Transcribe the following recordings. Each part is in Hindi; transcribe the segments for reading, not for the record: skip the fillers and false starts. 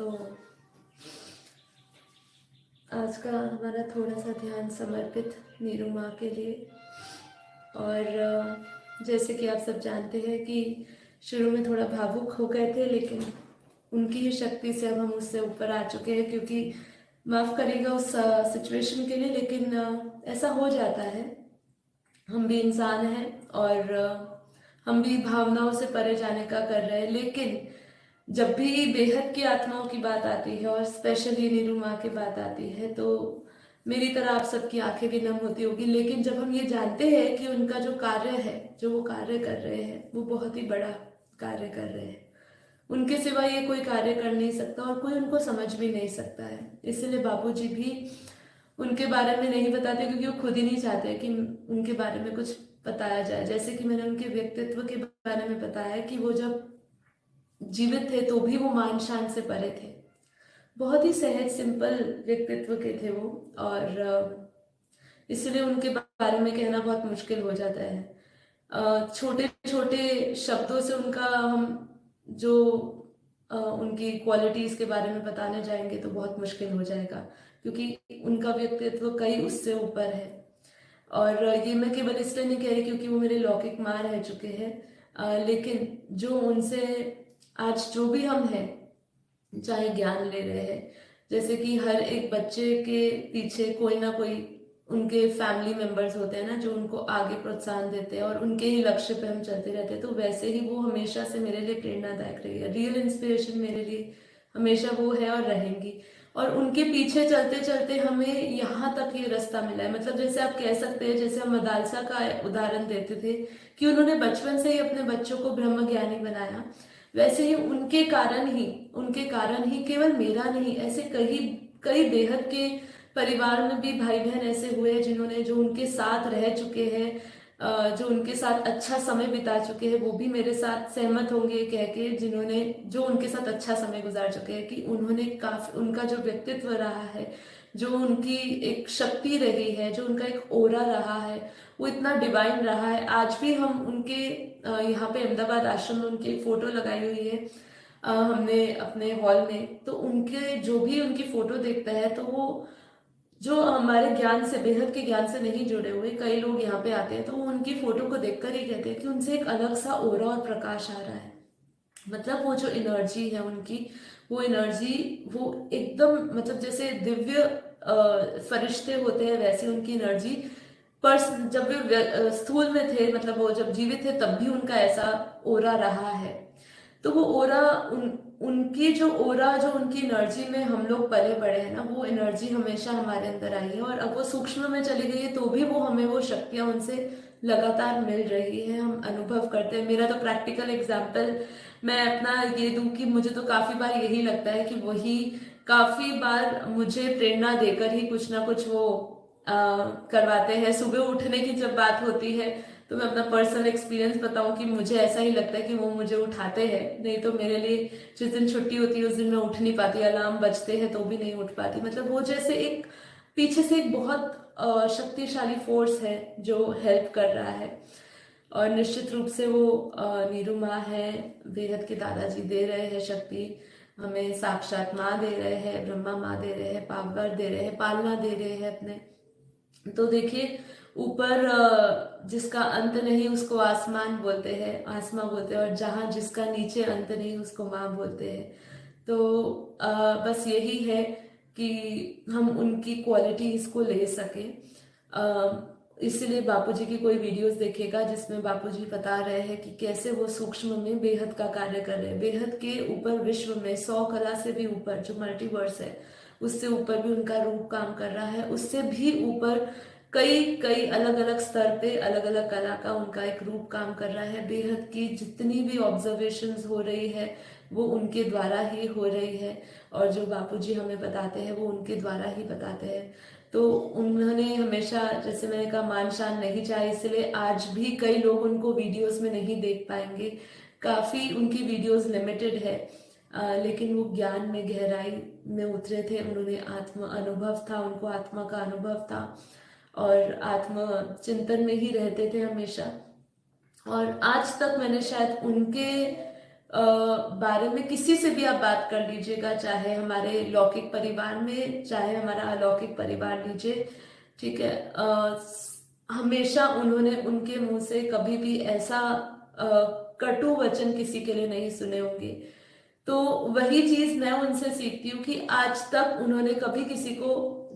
तो आज का हमारा थोड़ा सा ध्यान समर्पित नीरू माँ के लिए। और जैसे कि आप सब जानते हैं कि शुरू में थोड़ा भावुक हो गए थे, लेकिन उनकी ही शक्ति से अब हम उससे ऊपर आ चुके हैं। क्योंकि माफ़ करिएगा उस सिचुएशन के लिए, लेकिन ऐसा हो जाता है। हम भी इंसान हैं और हम भी भावनाओं से परे जाने का कर रहे हैं। लेकिन जब भी बेहद की आत्माओं की बात आती है और स्पेशली नीरू माँ की बात आती है, तो मेरी तरह आप सबकी आंखें भी नम होती होगी। लेकिन जब हम ये जानते हैं कि उनका जो कार्य है, जो वो कार्य कर रहे हैं, वो बहुत ही बड़ा कार्य कर रहे हैं, उनके सिवा ये कोई कार्य कर नहीं सकता और कोई उनको समझ भी नहीं सकता है। इसलिए बाबूजी भी उनके बारे में नहीं बताते, क्योंकि वो खुद ही नहीं चाहते कि उनके बारे में कुछ बताया जाए। जैसे कि मैंने उनके व्यक्तित्व के बारे में बताया कि वो जब जीवित थे तो भी वो मान शान से परे थे। बहुत ही सहज सिंपल व्यक्तित्व के थे वो। और इसलिए उनके बारे में कहना बहुत मुश्किल हो जाता है। छोटे छोटे शब्दों से उनका हम जो उनकी क्वालिटीज के बारे में बताने जाएंगे तो बहुत मुश्किल हो जाएगा, क्योंकि उनका व्यक्तित्व कई उससे ऊपर है। और ये मैं केवल इसलिए नहीं कह रही क्योंकि वो मेरे लौकिक माँ रह चुके हैं, लेकिन जो उनसे आज जो भी हम हैं, चाहे ज्ञान ले रहे हैं, जैसे कि हर एक बच्चे के पीछे कोई ना कोई उनके फैमिली मेंबर्स होते हैं ना, जो उनको आगे प्रोत्साहन देते हैं और उनके ही लक्ष्य पे हम चलते रहते हैं। तो वैसे ही वो हमेशा से मेरे लिए प्रेरणादायक रही है। रियल इंस्पिरेशन मेरे लिए हमेशा वो है और रहेंगी। और उनके पीछे चलते चलते हमें यहाँ तक ये रास्ता मिला है। मतलब जैसे आप कह सकते हैं, जैसे हम मदालसा का उदाहरण देते थे कि उन्होंने बचपन से ही अपने बच्चों को ब्रह्म ज्ञानी बनाया, वैसे ही उनके कारण ही केवल मेरा नहीं, ऐसे कई कई बेहद के परिवार में भी भाई बहन ऐसे हुए हैं जिन्होंने, जो उनके साथ रह चुके हैं, जो उनके साथ अच्छा समय बिता चुके हैं, वो भी मेरे साथ सहमत होंगे कह के, जिन्होंने जो उनके साथ अच्छा समय गुजार चुके हैं, कि उन्होंने काफी, उनका जो व्यक्तित्व रहा है, जो उनकी एक शक्ति रही है, जो उनका एक ओरा रहा है, वो इतना डिवाइन रहा है। आज भी हम उनके यहाँ पे अहमदाबाद आश्रम में उनकी एक फोटो लगाई हुई है हमने अपने हॉल में। तो उनके जो भी उनकी फोटो देखता है, तो वो जो हमारे ज्ञान से, बेहद के ज्ञान से नहीं जुड़े हुए कई लोग यहाँ पे आते हैं, तो वो उनकी फोटो को देखकर ही कहते हैं कि उनसे एक अलग सा ओरा और प्रकाश आ रहा है। मतलब वो जो एनर्जी है उनकी, वो एनर्जी, वो एकदम, मतलब जैसे दिव्य फरिश्ते होते हैं, वैसे उनकी एनर्जी। पर जब वे स्थूल में थे, मतलब वो जब जीवित थे, तब भी उनका ऐसा ओरा रहा है। तो वो ओरा, उनकी जो ओरा, जो उनकी एनर्जी में हम लोग पले बड़े हैं ना, वो एनर्जी हमेशा हमारे अंदर आई है। और अब वो सूक्ष्म में चली गई है, तो भी वो हमें वो शक्तियां उनसे लगातार मिल रही है, हम अनुभव करते हैं। मेरा तो प्रैक्टिकल एग्जाम्पल मैं अपना ये दूं कि मुझे तो काफी बार यही लगता है कि वही काफी बार मुझे प्रेरणा देकर ही कुछ ना कुछ वो करवाते हैं। सुबह उठने की जब बात होती है, तो मैं अपना पर्सनल एक्सपीरियंस बताऊं कि मुझे ऐसा ही लगता है कि वो मुझे उठाते हैं। नहीं तो मेरे लिए जिस दिन छुट्टी होती है उस दिन मैं उठ नहीं पाती, अलार्म बजते हैं तो भी नहीं उठ पाती। मतलब वो जैसे एक पीछे से एक बहुत शक्तिशाली फोर्स है जो हेल्प कर रहा है। और निश्चित रूप से वो नीरू माँ है, बेहद के दादाजी दे रहे हैं शक्ति हमें, साक्षात माँ दे रहे हैं, ब्रह्मा माँ दे रहे हैं, पावर दे रहे हैं, पालना दे रहे हैं अपने। तो देखिए, ऊपर जिसका अंत नहीं उसको आसमान बोलते हैं, आसमां बोलते हैं, और जहाँ जिसका नीचे अंत नहीं उसको माँ बोलते हैं। तो बस यही है कि हम उनकी क्वालिटीज को ले सके। इसलिए बापूजी की कोई वीडियोस देखेगा जिसमें बापूजी बता रहे हैं कि कैसे वो सूक्ष्म में बेहद का कार्य कर रहे हैं। बेहद के ऊपर विश्व में 100 कला से भी ऊपर जो मल्टीवर्स है, उससे ऊपर भी उनका रूप काम कर रहा है। उससे भी ऊपर कई कई अलग अलग स्तर पे अलग अलग कला का उनका एक रूप काम कर रहा है। बेहद की जितनी भी ऑब्जर्वेशंस हो रही है, वो उनके द्वारा ही हो रही है। और जो बापूजी हमें बताते हैं, वो उनके द्वारा ही बताते हैं। तो उन्होंने हमेशा, जैसे मैंने कहा, मान शान नहीं चाहे, इसलिए आज भी कई लोग उनको वीडियोस में नहीं देख पाएंगे। काफी उनकी वीडियोस लिमिटेड है, लेकिन वो ज्ञान में गहराई में उतरे थे। उन्होंने आत्म अनुभव था, उनको आत्मा का अनुभव था, और आत्म चिंतन में ही रहते थे हमेशा। और आज तक मैंने शायद उनके बारे में किसी से भी आप बात कर लीजिएगा, चाहे हमारे लौकिक परिवार में, चाहे हमारा अलौकिक परिवार लीजिए, ठीक है, हमेशा उन्होंने उनके मुंह से कभी भी ऐसा कटु वचन किसी के लिए नहीं सुने होंगे। तो वही चीज मैं उनसे सीखती हूँ कि आज तक उन्होंने कभी किसी को,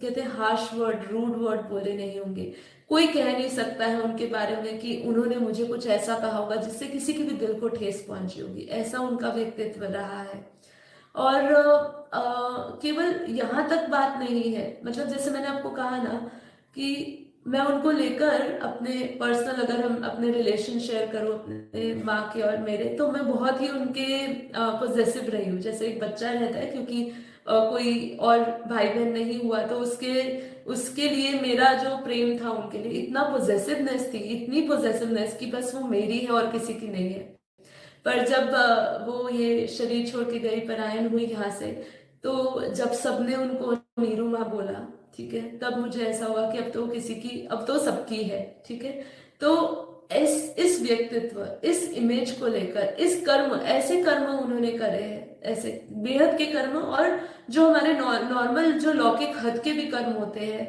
कहते हैं, हार्श वर्ड, रूड वर्ड बोले नहीं होंगे। कोई कह नहीं सकता है उनके बारे में कि उन्होंने मुझे कुछ ऐसा कहा होगा जिससे किसी के भी दिल को ठेस पहुंची होगी। ऐसा उनका व्यक्तित्व रहा है। और केवल यहाँ तक बात नहीं है, मतलब जैसे मैंने आपको कहा ना कि मैं उनको लेकर अपने पर्सनल, अगर हम अपने रिलेशन शेयर करूँ अपने माँ के और मेरे, तो मैं बहुत ही उनके पोजेसिव रही हूँ। जैसे एक बच्चा रहता है, क्योंकि कोई और भाई बहन नहीं हुआ, तो उसके उसके लिए मेरा जो प्रेम था उनके लिए, इतना पोजेसिवनेस थी, इतनी पोजेसिवनेस कि बस वो मेरी है और किसी की नहीं है। पर जब वो ये शरीर छोड़ के गई, पलायन हुई यहाँ से, तो जब सबने उनको नीरू माँ बोला, ठीक है, तब मुझे ऐसा हुआ कि अब तो किसी की, अब तो सबकी है, ठीक है। तो इस व्यक्तित्व, इस इमेज को लेकर, इस कर्म, ऐसे कर्म उन्होंने करे हैं, ऐसे बेहद के कर्म, और जो हमारे नॉर्मल जो लौकिक हद के भी कर्म होते हैं,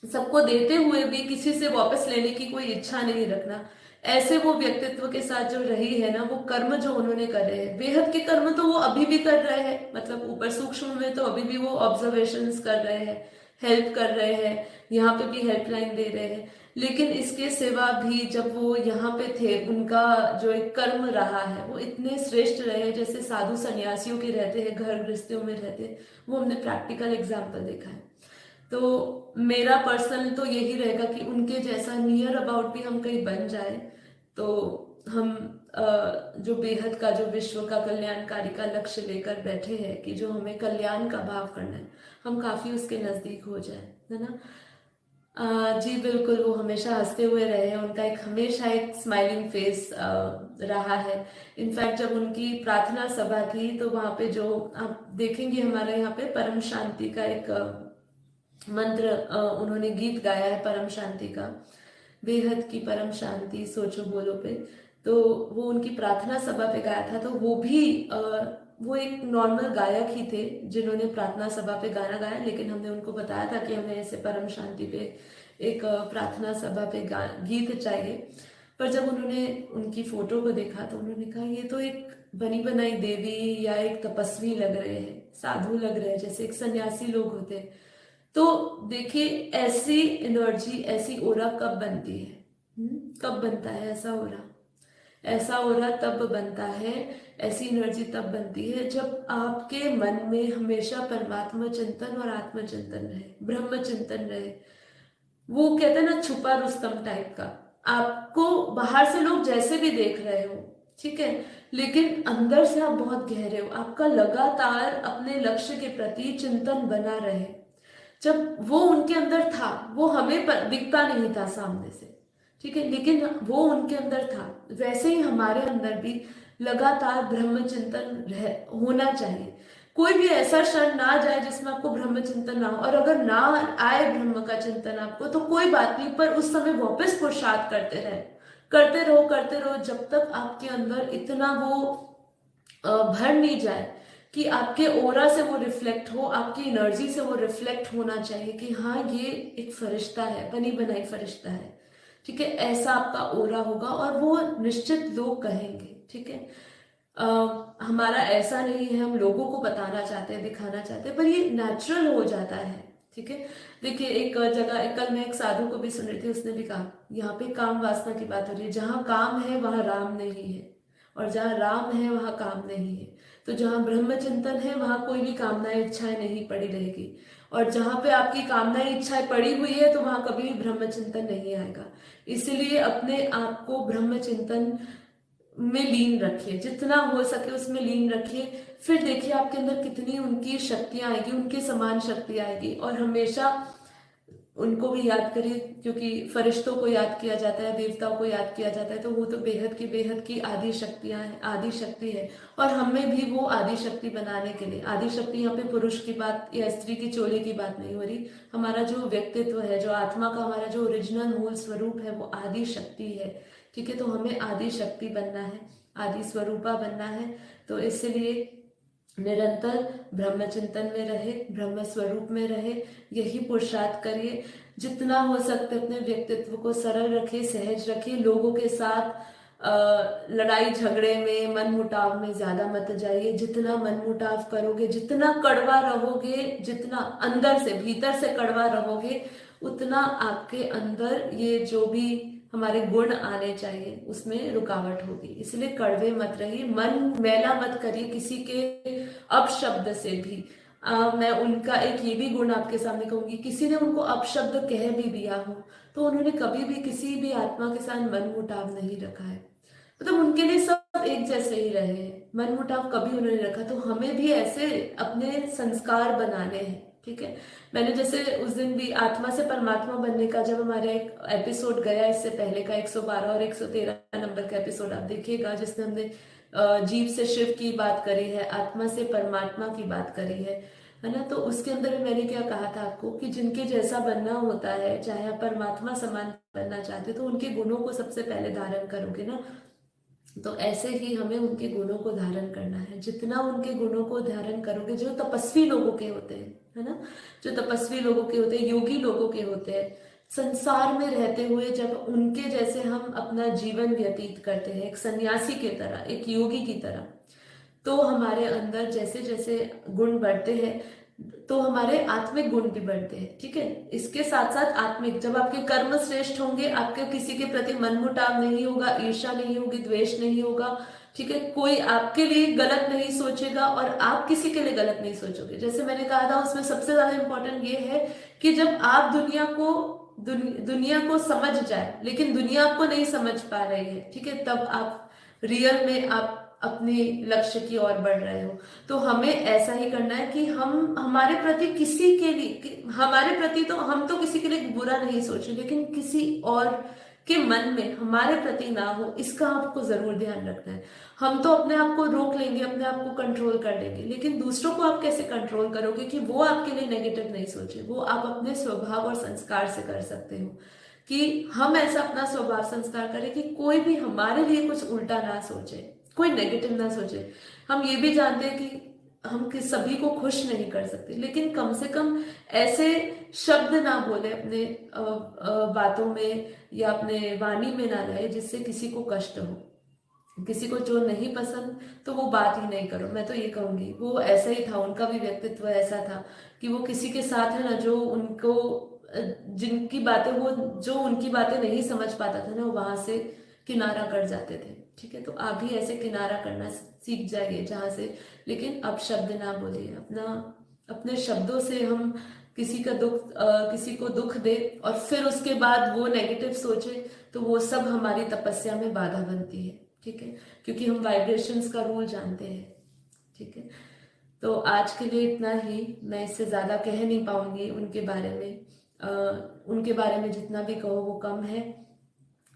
सबको देते हुए भी किसी से वापस लेने की कोई इच्छा नहीं रखना, ऐसे वो व्यक्तित्व के साथ जो रही है ना, वो कर्म जो उन्होंने करे हैं, बेहद के कर्म, तो वो अभी भी कर रहे हैं। मतलब ऊपर सूक्ष्म में तो अभी भी वो ऑब्जर्वेशंस कर रहे हैं, हेल्प कर रहे हैं, यहाँ पे भी हेल्पलाइन दे रहे हैं। लेकिन इसके सिवा भी जब वो यहाँ पे थे, उनका जो एक कर्म रहा है वो इतने श्रेष्ठ रहे हैं, जैसे साधु सन्यासियों के रहते हैं, घर गृहस्थियों में रहते हैं, वो हमने प्रैक्टिकल एग्जाम्पल देखा है। तो मेरा पर्सनल तो यही रहेगा कि उनके जैसा नियर अबाउट भी हम कहीं बन जाए, तो हम जो बेहद का, जो विश्व का कल्याणकारी का लक्ष्य लेकर बैठे हैं, कि जो हमें कल्याण का भाव करना है, हम काफी उसके नजदीक हो जाए, है ना। जी बिल्कुल, वो हमेशा हंसते हुए रहे हैं, उनका एक हमेशा एक स्माइलिंग फेस रहा है। इनफैक्ट जब उनकी प्रार्थना सभा थी, तो वहां पे जो आप देखेंगे, हमारे यहाँ पे परम शांति का एक मंत्र उन्होंने गीत गाया है, परम शांति का, बेहद की परम शांति सोचो बोलो पे। तो वो उनकी प्रार्थना सभा पे गाया था। तो वो भी वो एक नॉर्मल गायक ही थे जिन्होंने प्रार्थना सभा पे गाना गाया, लेकिन हमने उनको बताया था कि हमें ऐसे परम शांति पे एक प्रार्थना सभा पे गीत चाहिए। पर जब उन्होंने उनकी फोटो को देखा, तो उन्होंने कहा ये तो एक बनी बनाई देवी या एक तपस्वी लग रहे हैं, साधु लग रहे हैं, जैसे एक सन्यासी लोग होते हैं। तो देखिए, ऐसी एनर्जी, ऐसी ओरा कब बनती है? कब बनता है ऐसा ओरा? ऐसा ओरा तब बनता है, ऐसी एनर्जी तब बनती है जब आपके मन में हमेशा परमात्मा चिंतन और आत्मचिंतन रहे, ब्रह्म चिंतन रहे। वो कहते हैं ना, छुपा रुस्तम टाइप का। आपको बाहर से लोग जैसे भी देख रहे हो, ठीक है, लेकिन अंदर से आप बहुत गहरे हो, आपका लगातार अपने लक्ष्य के प्रति चिंतन बना रहे। जब वो उनके अंदर था, वो हमें दिखता नहीं था सामने से, ठीक है, लेकिन वो उनके अंदर था। वैसे ही हमारे अंदर भी लगातार ब्रह्म चिंतन होना चाहिए। कोई भी ऐसा क्षण ना जाए जिसमें आपको ब्रह्म चिंतन ना हो, और अगर ना आए ब्रह्म का चिंतन आपको, तो कोई बात नहीं, पर उस समय वापस पुरुषार्थ करते रहे, करते रहो, करते रहो, जब तक आपके अंदर इतना वो भर नहीं जाए कि आपके ओरा से वो रिफ्लेक्ट हो, आपकी एनर्जी से वो रिफ्लेक्ट होना चाहिए कि हाँ, ये एक फरिश्ता है, बनी बनाई फरिश्ता है, ठीक है। ऐसा आपका ओरा होगा और वो निश्चित लोग कहेंगे, ठीक है। हमारा ऐसा नहीं है, हम लोगों को बताना चाहते हैं, दिखाना चाहते हैं, पर ये नेचुरल हो जाता है, ठीक है। देखिए, एक जगह, कल मैं एक साधु को भी सुन रही थी, उसने भी कहा, यहाँ पे काम वासना की बात हो रही है, जहाँ काम है वहां राम नहीं है, और जहाँ राम है वहां काम नहीं है। तो जहाँ ब्रह्म चिंतन है, वहां कोई भी कामनाएं, इच्छाएं नहीं पड़ी रहेगी, और जहाँ पे आपकी कामनाएं, इच्छाएं पड़ी हुई है, तो वहां कभी भी ब्रह्म चिंतन नहीं आएगा। इसलिए अपने आप को ब्रह्म चिंतन में लीन रखिए, जितना हो सके उसमें लीन रखिए। फिर देखिए आपके अंदर कितनी उनकी शक्तियां आएगी, उनके समान शक्ति आएगी, और हमेशा उनको भी याद करिए, क्योंकि फरिश्तों को याद किया जाता है, देवताओं को याद किया जाता है, तो वो तो बेहद की आदि शक्तियां हैं, आदि शक्ति है। और हमें भी वो आदि शक्ति बनाने के लिए, आदि शक्ति यहाँ पे पुरुष की बात या स्त्री की चोली की बात नहीं हो रही, हमारा जो व्यक्तित्व है, जो आत्मा का हमारा जो ओरिजिनल मूल स्वरूप है, वो आदि शक्ति है। ठीक है, तो हमें आदि शक्ति बनना है, आदि स्वरूपा बनना है। तो इसलिए निरंतर ब्रह्म चिंतन में रहे, ब्रह्म स्वरूप में रहे, यही पुरुषार्थ करिए। जितना हो सकते अपने व्यक्तित्व को सरल रखिए, सहज रखिए, लोगों के साथ लड़ाई झगड़े में, मन मुटाव में ज्यादा मत जाइए। जितना मन मुटाव करोगे, जितना कड़वा रहोगे, जितना अंदर से भीतर से कड़वा रहोगे, उतना आपके अंदर ये जो भी हमारे गुण आने चाहिए उसमें रुकावट होगी। इसलिए कड़वे मत रहिए, मन मैला मत करिए किसी के अपशब्द से भी। मैं उनका एक ये भी गुण आपके सामने कहूंगी, किसी ने उनको अपशब्द कह भी दिया हो तो उन्होंने कभी भी किसी भी आत्मा के साथ मन मुटाव नहीं रखा है, मतलब उनके लिए सब एक जैसे ही रहे हैं, मन मुटाव कभी उन्होंने रखा। तो हमें भी ऐसे अपने संस्कार बनाने हैं। ठीक है, मैंने जैसे उस दिन भी आत्मा से परमात्मा बनने का जब हमारा एक एपिसोड गया, इससे पहले का 112 और 113 नंबर का एपिसोड आप देखिएगा, जिसमें हमने जीव से शिव की बात करी है, आत्मा से परमात्मा की बात करी है ना। तो उसके अंदर भी मैंने क्या कहा था आपको कि जिनके जैसा बनना होता है, चाहे आप परमात्मा समान बनना चाहते तो उनके गुणों को सबसे पहले धारण करोगे ना। तो ऐसे ही हमें उनके गुणों को धारण करना है। जितना उनके गुणों को धारण करोगे, जो तपस्वी लोगों के होते हैं, है ना, जो तपस्वी लोगों के होते हैं, योगी लोगों के होते हैं, संसार में रहते हुए जब उनके जैसे हम अपना जीवन व्यतीत करते हैं, एक सन्यासी की तरह, एक योगी की तरह, तो हमारे अंदर जैसे जैसे गुण बढ़ते हैं तो हमारे आत्मिक गुण भी बढ़ते हैं। ठीक है, इसके साथ साथ आत्मिक, जब आपके कर्म श्रेष्ठ होंगे, आपके किसी के प्रति मनमुटाव नहीं होगा, ईर्ष्या नहीं होगी, द्वेष नहीं होगा। ठीक है, कोई आपके लिए गलत नहीं सोचेगा और आप किसी के लिए गलत नहीं सोचोगे। जैसे मैंने कहा था, उसमें सबसे ज्यादा इंपॉर्टेंट ये है कि जब आप दुनिया को समझ जाए, लेकिन दुनिया आपको नहीं समझ पा रही है, ठीक है, तब आप रियल में आप अपने लक्ष्य की ओर बढ़ रहे हो। तो हमें ऐसा ही करना है कि हम हमारे प्रति किसी के लिए, हमारे प्रति तो हम तो किसी के लिए बुरा नहीं सोचे, लेकिन किसी और के मन में हमारे प्रति ना हो, इसका आपको जरूर ध्यान रखना है। हम तो अपने आप को रोक लेंगे, अपने आप को कंट्रोल कर लेंगे, लेकिन दूसरों को आप कैसे कंट्रोल करोगे कि वो आपके लिए नेगेटिव नहीं सोचे। वो आप अपने स्वभाव और संस्कार से कर सकते हो कि हम ऐसा अपना स्वभाव संस्कार करें कि कोई भी हमारे लिए कुछ उल्टा ना सोचे, कोई नेगेटिव ना सोचे। हम ये भी जानते हैं कि हम सभी को खुश नहीं कर सकते, लेकिन कम से कम ऐसे शब्द ना बोले अपने बातों में या अपने वाणी में ना लाए जिससे किसी को कष्ट हो। किसी को जो नहीं पसंद तो वो बात ही नहीं करो, मैं तो ये कहूंगी। वो ऐसा ही था, उनका भी व्यक्तित्व ऐसा था कि वो किसी के साथ है ना, जो उनको जिनकी बातें, वो जो उनकी बातें नहीं समझ पाता था ना, वहां से किनारा कर जाते थे। ठीक है, तो आप भी ऐसे किनारा करना सीख जाइए जहां से, लेकिन अब शब्द ना बोलिए। अपने शब्दों से हम किसी को दुख दे और फिर उसके बाद वो नेगेटिव सोचे, तो वो सब हमारी तपस्या में बाधा बनती है। ठीक है, क्योंकि हम वाइब्रेशंस का रूल जानते हैं। ठीक है, तो आज के लिए इतना ही, मैं इससे ज्यादा कह नहीं पाऊंगी उनके बारे में। उनके बारे में जितना भी कहो वो कम है,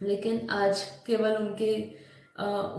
लेकिन आज केवल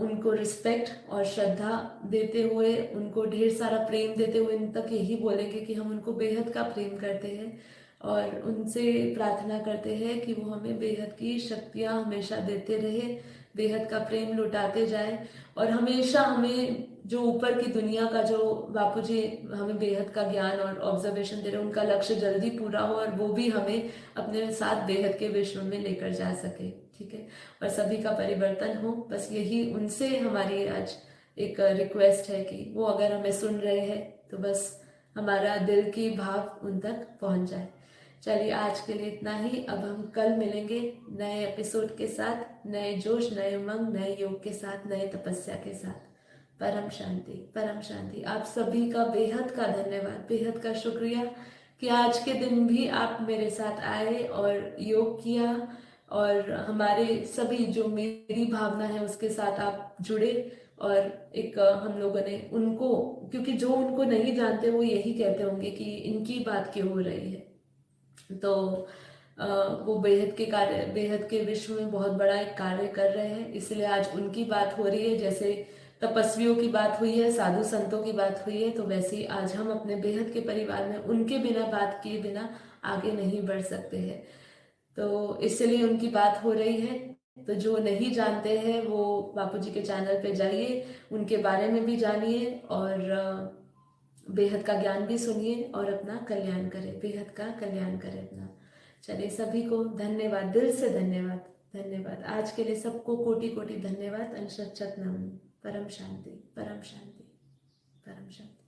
उनको रिस्पेक्ट और श्रद्धा देते हुए, उनको ढेर सारा प्रेम देते हुए इन तक यही बोलेंगे कि हम उनको बेहद का प्रेम करते हैं और उनसे प्रार्थना करते हैं कि वो हमें बेहद की शक्तियां हमेशा देते रहे, बेहद का प्रेम लुटाते जाए और हमेशा हमें जो ऊपर की दुनिया का, जो बापूजी हमें बेहद का ज्ञान और ऑब्जर्वेशन दे रहे हैं, उनका लक्ष्य जल्दी पूरा हो और वो भी हमें अपने साथ बेहद के विश्व में लेकर जा सके। ठीक है, और सभी का परिवर्तन हो, बस यही उनसे हमारी आज एक रिक्वेस्ट है कि वो अगर हमें सुन रहे हैं तो बस हमारा दिल की भाव उन तक पहुंच जाए। चलिए आज के लिए इतना ही। अब हम कल मिलेंगे नए एपिसोड के साथ, नए जोश, नए उमंग, नए योग के साथ, नए तपस्या के साथ। परम शांति, परम शांति। आप सभी का बेहद का धन्यवाद, बेहद का शुक्रिया कि आज के दिन भी आप मेरे साथ आए और योग किया और हमारे सभी जो मेरी भावना है उसके साथ आप जुड़े। और एक हम लोगों ने उनको, क्योंकि जो उनको नहीं जानते वो यही कहते होंगे कि इनकी बात क्यों हो रही है, तो वो बेहद के विश्व में बहुत बड़ा एक कार्य कर रहे हैं, इसलिए आज उनकी बात हो रही है। जैसे तपस्वियों की बात हुई है, साधु संतों की बात हुई है, तो वैसे ही आज हम अपने बेहद के परिवार में उनके बिना बात किए बिना आगे नहीं बढ़ सकते हैं। तो इसलिए उनकी बात हो रही है। तो जो नहीं जानते हैं वो बापूजी के चैनल पे जाइए, उनके बारे में भी जानिए और बेहद का ज्ञान भी सुनिए और अपना कल्याण करें, बेहद का कल्याण करें अपना। चलिए, सभी को धन्यवाद, दिल से धन्यवाद। धन्यवाद आज के लिए सबको कोटि कोटि धन्यवाद। अनशत नमन। परम शांति, परम शांति, परम शांति।